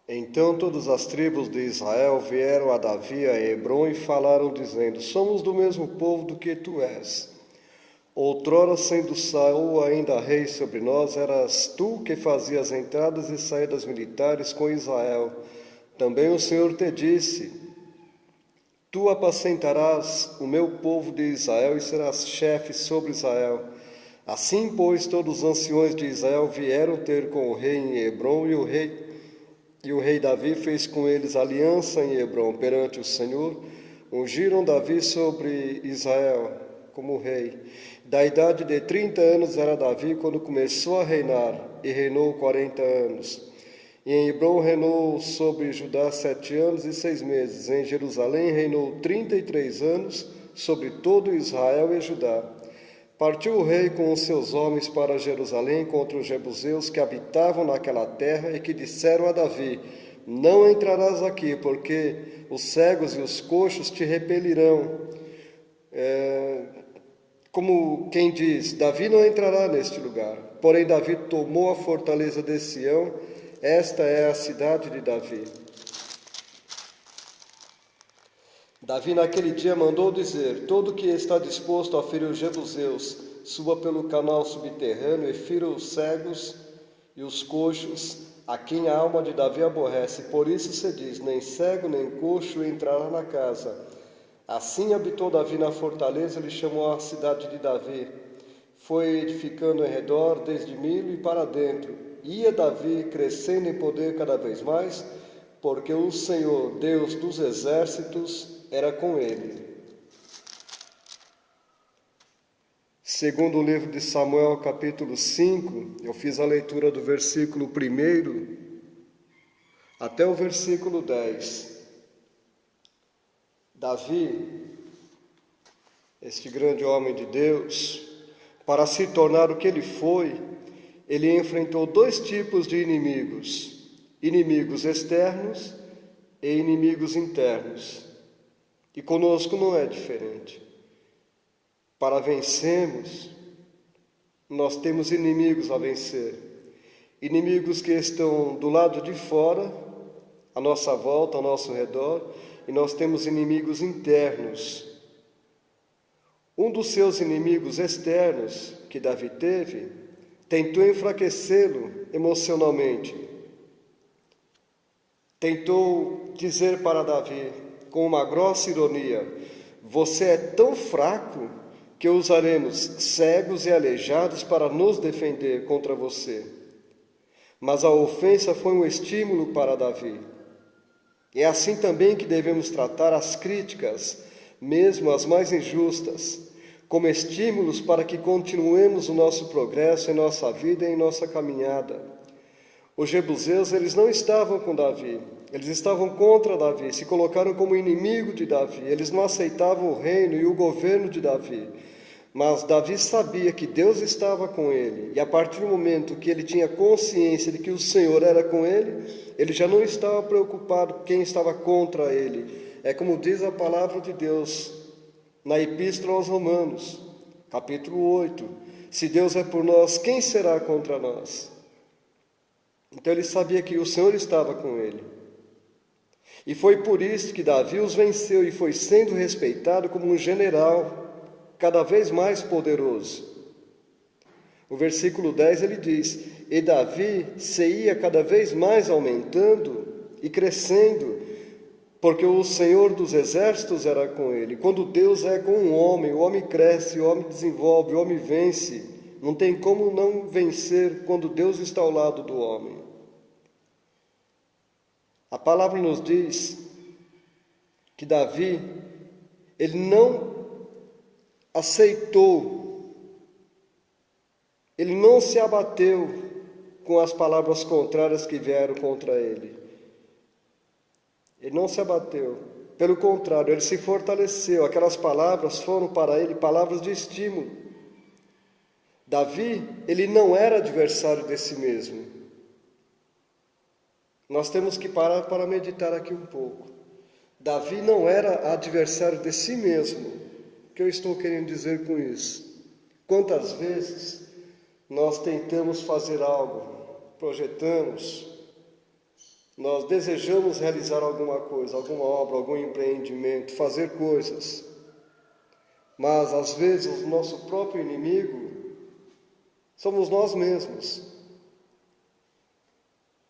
Então todas as tribos de Israel vieram a Davi a Hebrom e falaram, dizendo: Somos do mesmo povo do que tu és. Outrora, sendo Saul ainda rei sobre nós, eras tu que fazias entradas e saídas militares com Israel. Também o Senhor te disse: Tu apacentarás o meu povo de Israel e serás chefe sobre Israel. Assim, pois, todos os anciões de Israel vieram ter com o rei em Hebrom, e o rei Davi fez com eles aliança em Hebrom perante o Senhor. Ungiram Davi sobre Israel como rei. Da idade de 30 anos era Davi quando começou a reinar, e reinou 40 anos. E em Hebrom reinou sobre Judá 7 anos e 6 meses. Em Jerusalém reinou 33 anos sobre todo Israel e Judá. Partiu o rei com os seus homens para Jerusalém contra os jebuseus que habitavam naquela terra e que disseram a Davi: Não entrarás aqui, porque os cegos e os coxos te repelirão. Como quem diz, Davi não entrará neste lugar. Porém, Davi tomou a fortaleza de Sião, esta é a cidade de Davi. Davi naquele dia mandou dizer: Todo que está disposto a ferir os jebuseus, suba pelo canal subterrâneo e fira os cegos e os coxos, a quem a alma de Davi aborrece. Por isso se diz: Nem cego nem coxo entrará na casa. Assim habitou Davi na fortaleza, ele chamou a cidade de Davi. Foi edificando em redor, desde Milo e para dentro. Ia Davi crescendo em poder cada vez mais, porque o Senhor, Deus dos exércitos, era com ele. Segundo o livro de Samuel, capítulo 5, eu fiz a leitura do versículo 1 até o versículo 10. Davi, este grande homem de Deus, para se tornar o que ele foi, ele enfrentou dois tipos de inimigos: inimigos externos e inimigos internos. E conosco não é diferente. Para vencermos, nós temos inimigos a vencer. Inimigos que estão do lado de fora, à nossa volta, ao nosso redor, e nós temos inimigos internos. Um dos seus inimigos externos, que Davi teve, tentou enfraquecê-lo emocionalmente. Tentou dizer para Davi, com uma grossa ironia: Você é tão fraco que usaremos cegos e aleijados para nos defender contra você. Mas a ofensa foi um estímulo para Davi. É assim também que devemos tratar as críticas, mesmo as mais injustas, como estímulos para que continuemos o nosso progresso em nossa vida e em nossa caminhada. Os jebuseus, eles não estavam com Davi, eles estavam contra Davi, se colocaram como inimigo de Davi, eles não aceitavam o reino e o governo de Davi. Mas Davi sabia que Deus estava com ele, e a partir do momento que ele tinha consciência de que o Senhor era com ele, ele já não estava preocupado com quem estava contra ele. É como diz a palavra de Deus na Epístola aos Romanos, capítulo 8: Se Deus é por nós, quem será contra nós? Então ele sabia que o Senhor estava com ele. E foi por isso que Davi os venceu e foi sendo respeitado como um general cada vez mais poderoso. O versículo 10 ele diz: E Davi se ia cada vez mais aumentando e crescendo, porque o Senhor dos exércitos era com ele. Quando Deus é com um homem, o homem cresce, o homem desenvolve, o homem vence. Não tem como não vencer quando Deus está ao lado do homem. A palavra nos diz que Davi, ele não aceitou, ele não se abateu com as palavras contrárias que vieram contra ele. Ele não se abateu, pelo contrário, ele se fortaleceu. Aquelas palavras foram para ele palavras de estímulo. Davi, ele não era adversário de si mesmo. Nós temos que parar para meditar aqui um pouco. Davi não era adversário de si mesmo. O que eu estou querendo dizer com isso? Quantas vezes nós tentamos fazer algo, projetamos, Nós desejamos realizar alguma coisa, alguma obra, algum empreendimento, fazer coisas, mas às vezes o nosso próprio inimigo somos nós mesmos.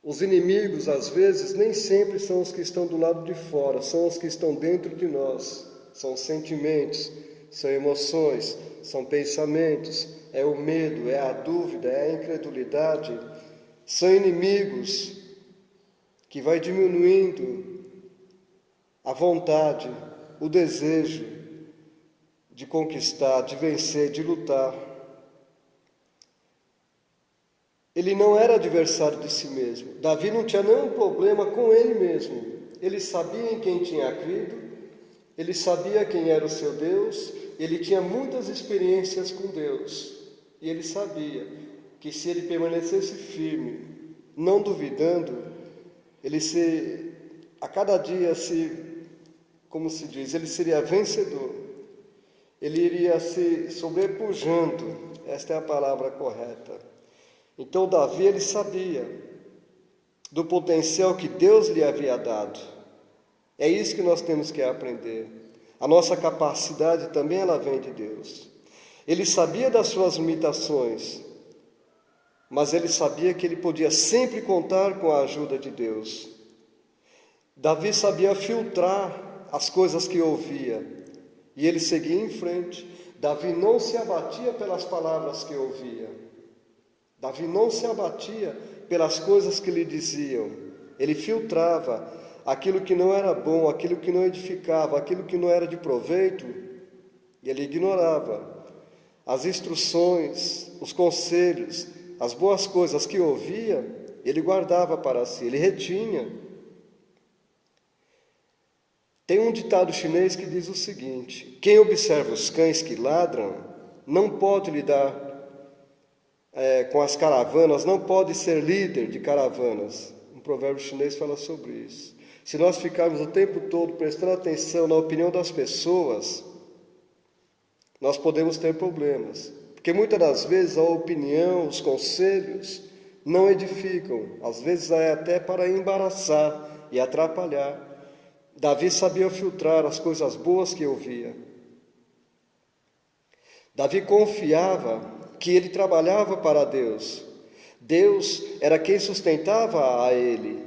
Os inimigos, às vezes, nem sempre são os que estão do lado de fora, são os que estão dentro de nós. São sentimentos, são emoções, são pensamentos, é o medo, é a dúvida, é a incredulidade. São inimigos que vai diminuindo a vontade, o desejo de conquistar, de vencer, de lutar. Ele não era adversário de si mesmo. Davi não tinha nenhum problema com ele mesmo. Ele sabia em quem tinha crido, ele sabia quem era o seu Deus, ele tinha muitas experiências com Deus. E ele sabia que se ele permanecesse firme, não duvidando, a cada dia, como se diz, ele seria vencedor. Ele iria se sobrepujando, esta é a palavra correta. Então Davi, ele sabia do potencial que Deus lhe havia dado. É isso que nós temos que aprender. A nossa capacidade também ela vem de Deus. Ele sabia das suas limitações, mas ele sabia que ele podia sempre contar com a ajuda de Deus. Davi sabia filtrar as coisas que ouvia, e ele seguia em frente. Davi não se abatia pelas palavras que ouvia. Davi não se abatia pelas coisas que lhe diziam. Ele filtrava aquilo que não era bom, aquilo que não edificava, aquilo que não era de proveito, e ele ignorava. As instruções, os conselhos, as boas coisas que ouvia, ele guardava para si, ele retinha. Tem um ditado chinês que diz o seguinte: quem observa os cães que ladram não pode lidar com as caravanas, não pode ser líder de caravanas. Um provérbio chinês fala sobre isso. Se nós ficarmos o tempo todo prestando atenção na opinião das pessoas, nós podemos ter problemas. Porque muitas das vezes a opinião, os conselhos não edificam. Às vezes é até para embaraçar e atrapalhar. Davi sabia filtrar as coisas boas que ouvia. Davi confiava que ele trabalhava para Deus. Deus era quem sustentava a ele.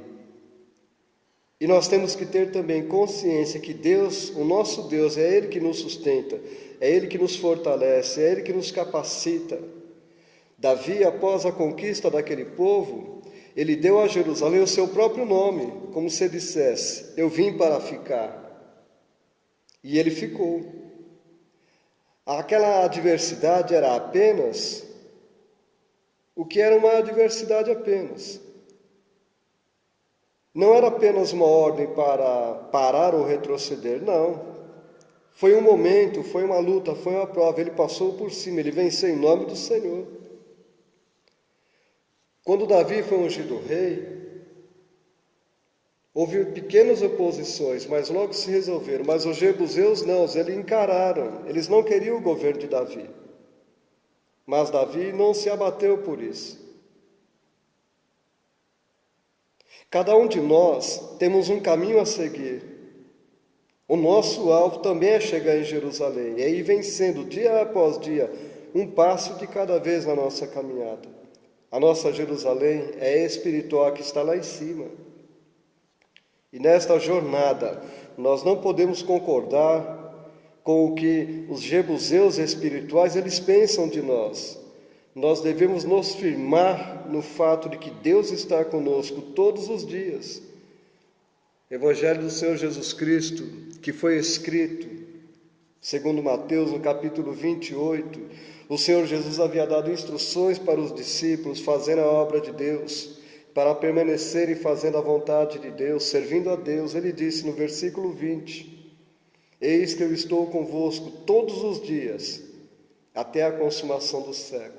E nós temos que ter também consciência que Deus, o nosso Deus, é Ele que nos sustenta, é Ele que nos fortalece, é Ele que nos capacita. Davi, após a conquista daquele povo, ele deu a Jerusalém o seu próprio nome, como se dissesse: eu vim para ficar. E ele ficou. Aquela adversidade era apenas o que era uma adversidade apenas. Não era apenas uma ordem para parar ou retroceder, não. Foi um momento, foi uma luta, foi uma prova. Ele passou por cima, ele venceu em nome do Senhor. Quando Davi foi ungido rei, houve pequenas oposições, mas logo se resolveram. Mas os jebuseus não, eles encararam, eles não queriam o governo de Davi. Mas Davi não se abateu por isso. Cada um de nós temos um caminho a seguir. O nosso alvo também é chegar em Jerusalém, é ir vencendo dia após dia, um passo de cada vez na nossa caminhada. A nossa Jerusalém é espiritual, que está lá em cima. E nesta jornada, nós não podemos concordar com o que os jebuseus espirituais eles pensam de nós. Nós devemos nos firmar no fato de que Deus está conosco todos os dias. Evangelho do Senhor Jesus Cristo, que foi escrito, segundo Mateus, no capítulo 28, o Senhor Jesus havia dado instruções para os discípulos fazendo a obra de Deus, para permanecerem fazendo a vontade de Deus, servindo a Deus. Ele disse no versículo 20: eis que eu estou convosco todos os dias, até a consumação do século.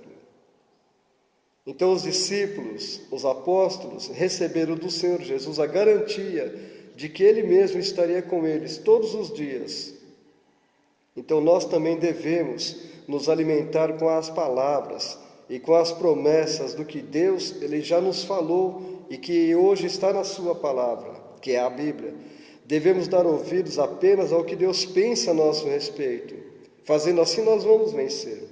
Então os discípulos, os apóstolos, receberam do Senhor Jesus a garantia de que Ele mesmo estaria com eles todos os dias. Então nós também devemos nos alimentar com as palavras e com as promessas do que Deus ele já nos falou e que hoje está na sua palavra, que é a Bíblia. Devemos dar ouvidos apenas ao que Deus pensa a nosso respeito. Fazendo assim, nós vamos vencer.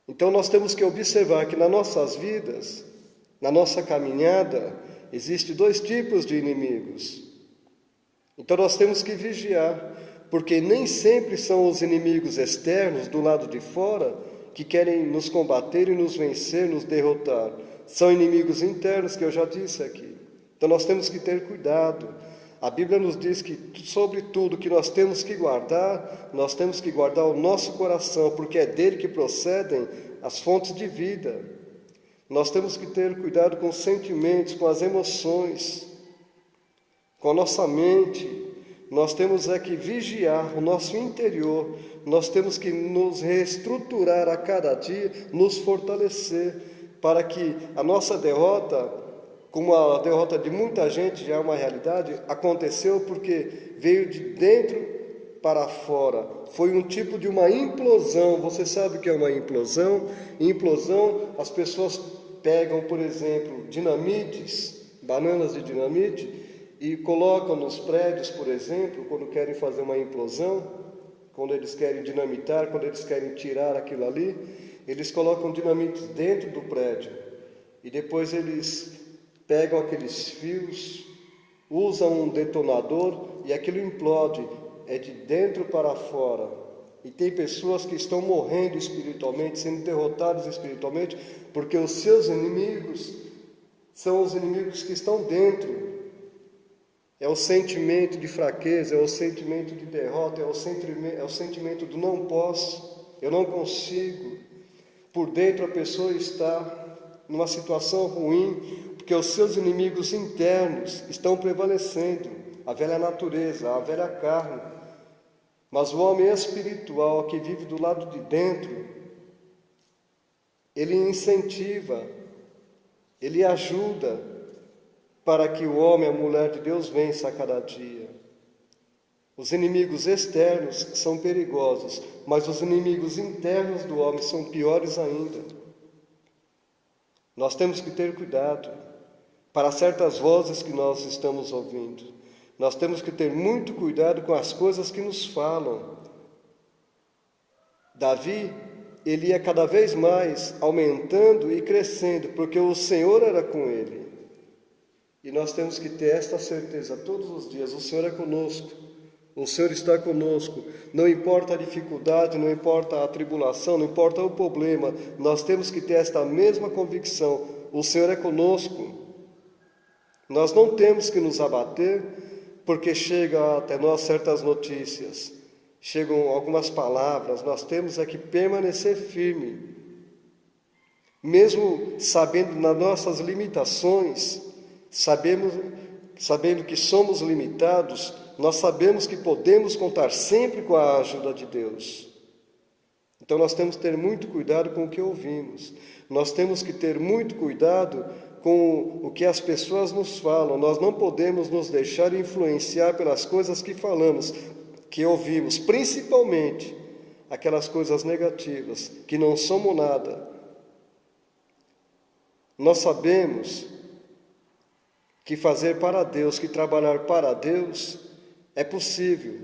Então, nós temos que observar que nas nossas vidas, na nossa caminhada, existem dois tipos de inimigos. Então, nós temos que vigiar, porque nem sempre são os inimigos externos, do lado de fora, que querem nos combater e nos vencer, nos derrotar. São inimigos internos, que eu já disse aqui. Então, nós temos que ter cuidado. A Bíblia nos diz que, sobre tudo que nós temos que guardar o nosso coração, porque é dele que procedem as fontes de vida. Nós temos que ter cuidado com os sentimentos, com as emoções, com a nossa mente. Nós temos que vigiar o nosso interior, nós temos que nos reestruturar a cada dia, nos fortalecer, para que a nossa derrota, como a derrota de muita gente já é uma realidade, aconteceu porque veio de dentro para fora. Foi um tipo de uma implosão. Você sabe o que é uma implosão? Implosão, as pessoas pegam, por exemplo, dinamites, bananas de dinamite, e colocam nos prédios, por exemplo, quando querem fazer uma implosão, quando eles querem dinamitar, quando eles querem tirar aquilo ali, eles colocam dinamite dentro do prédio. E depois eles pegam aqueles fios, usam um detonador e aquilo implode, é de dentro para fora. E tem pessoas que estão morrendo espiritualmente, sendo derrotadas espiritualmente, porque os seus inimigos são os inimigos que estão dentro. É o sentimento de fraqueza, é o sentimento de derrota, é o sentimento do não posso, eu não consigo. Por dentro a pessoa está numa situação ruim, porque os seus inimigos internos estão prevalecendo, a velha natureza, a velha carne. Mas o homem espiritual que vive do lado de dentro, ele incentiva, ele ajuda para que o homem, a mulher de Deus vença a cada dia. Os inimigos externos são perigosos, mas os inimigos internos do homem são piores ainda. Nós temos que ter cuidado para certas vozes que nós estamos ouvindo. Nós temos que ter muito cuidado com as coisas que nos falam. Davi, ele ia cada vez mais aumentando e crescendo, porque o Senhor era com ele. E nós temos que ter esta certeza todos os dias: o Senhor é conosco, o Senhor está conosco. Não importa a dificuldade, não importa a tribulação, não importa o problema, nós temos que ter esta mesma convicção: o Senhor é conosco. Nós não temos que nos abater, porque chegam até nós certas notícias, chegam algumas palavras, nós temos que permanecer firme. Mesmo sabendo das nossas limitações, sabendo que somos limitados, nós sabemos que podemos contar sempre com a ajuda de Deus. Então nós temos que ter muito cuidado com o que ouvimos. Nós temos que ter muito cuidado com o que as pessoas nos falam. Nós não podemos nos deixar influenciar pelas coisas que falamos, que ouvimos, principalmente aquelas coisas negativas, que não somos nada. Nós sabemos que fazer para Deus, que trabalhar para Deus é possível,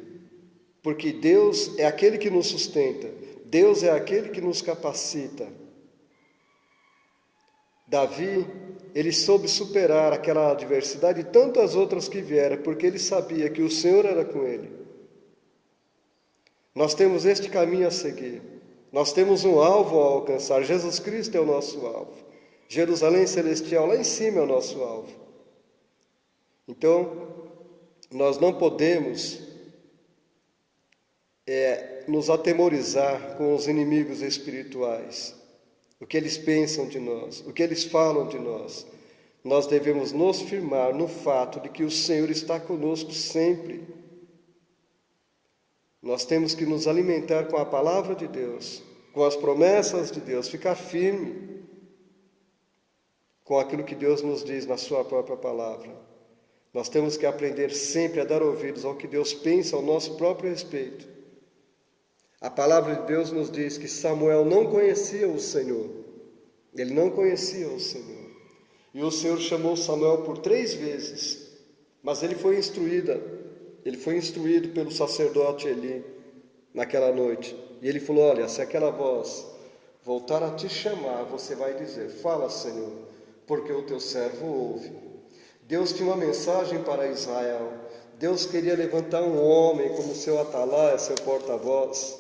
porque Deus é aquele que nos sustenta, Deus é aquele que nos capacita. Davi, ele soube superar aquela adversidade e tantas outras que vieram, porque ele sabia que o Senhor era com ele. Nós temos este caminho a seguir, nós temos um alvo a alcançar. Jesus Cristo é o nosso alvo, Jerusalém Celestial lá em cima é o nosso alvo. Então, nós não podemos nos atemorizar com os inimigos espirituais, o que eles pensam de nós, o que eles falam de nós. Nós devemos nos firmar no fato de que o Senhor está conosco sempre. Nós temos que nos alimentar com a palavra de Deus, com as promessas de Deus, ficar firme com aquilo que Deus nos diz na sua própria palavra. Nós temos que aprender sempre a dar ouvidos ao que Deus pensa ao nosso próprio respeito. A palavra de Deus nos diz que Samuel não conhecia o Senhor. Ele não conhecia o Senhor. E o Senhor chamou Samuel por 3 vezes, mas ele foi instruído pelo sacerdote Eli naquela noite. E ele falou: olha, se aquela voz voltar a te chamar, você vai dizer: fala, Senhor, porque o teu servo ouve. Deus tinha uma mensagem para Israel. Deus queria levantar um homem como seu atalaia, seu porta-voz.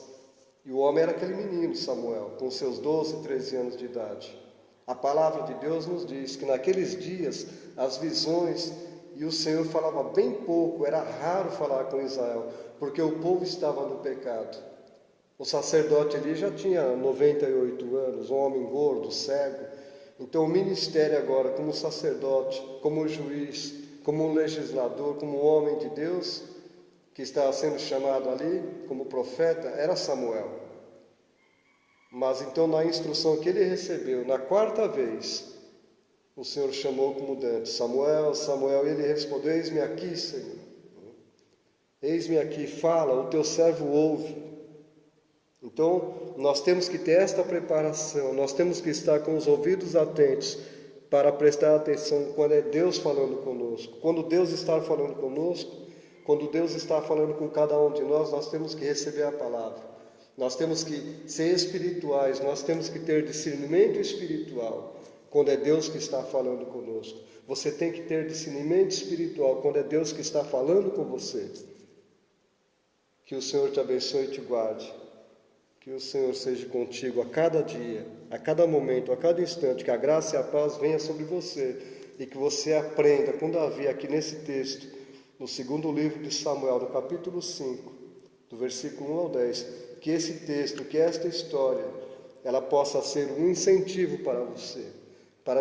E o homem era aquele menino, Samuel, com seus 12, 13 anos de idade. A palavra de Deus nos diz que naqueles dias, as visões, e o Senhor falava bem pouco, era raro falar com Israel, porque o povo estava no pecado. O sacerdote ali já tinha 98 anos, um homem gordo, cego. Então o ministério agora, como sacerdote, como juiz, como legislador, como homem de Deus, que estava sendo chamado ali como profeta, era Samuel. Mas então na instrução que ele recebeu, na 4ª vez, o Senhor chamou como Dante: Samuel, Samuel, e ele respondeu: eis-me aqui, Senhor. Eis-me aqui, fala, o teu servo ouve. Então, nós temos que ter esta preparação, nós temos que estar com os ouvidos atentos para prestar atenção quando é Deus falando conosco. Quando Deus está falando conosco, quando Deus está falando com cada um de nós temos que receber a palavra. Nós temos que ser espirituais, nós temos que ter discernimento espiritual quando é Deus que está falando conosco. Você tem que ter discernimento espiritual quando é Deus que está falando com você. Que o Senhor te abençoe e te guarde. Que o Senhor seja contigo a cada dia, a cada momento, a cada instante. Que a graça e a paz venha sobre você. E que você aprenda com Davi aqui nesse texto, no 2º livro de Samuel, no capítulo 5, do versículo 1 ao 10, que esse texto, que esta história, ela possa ser um incentivo para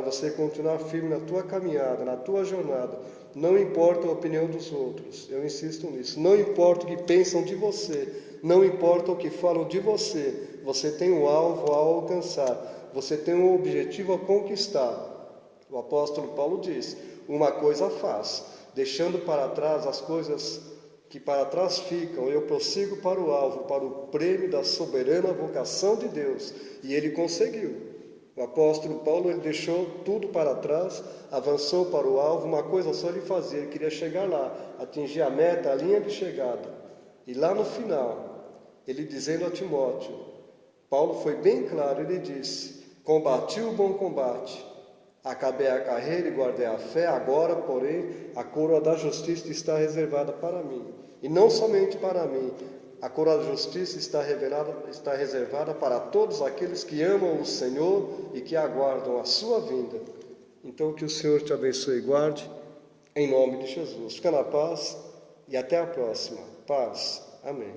você continuar firme na tua caminhada, na tua jornada. Não importa a opinião dos outros, eu insisto nisso. Não importa o que pensam de você, não importa o que falam de você. Você tem um alvo a alcançar, você tem um objetivo a conquistar. O apóstolo Paulo diz: uma coisa faço, deixando para trás as coisas que para trás ficam, eu prossigo para o alvo, para o prêmio da soberana vocação de Deus. E ele conseguiu. O apóstolo Paulo, ele deixou tudo para trás, avançou para o alvo. Uma coisa só ele fazia: ele queria chegar lá, atingir a meta, a linha de chegada. E lá no final, ele dizendo a Timóteo, Paulo foi bem claro, ele disse: combati o bom combate, acabei a carreira e guardei a fé, agora, porém, a coroa da justiça está reservada para mim. E não somente para mim, a coroa da justiça está reservada para todos aqueles que amam o Senhor e que aguardam a sua vinda. Então que o Senhor te abençoe e guarde, em nome de Jesus. Fica na paz e até a próxima. Paz. Amém.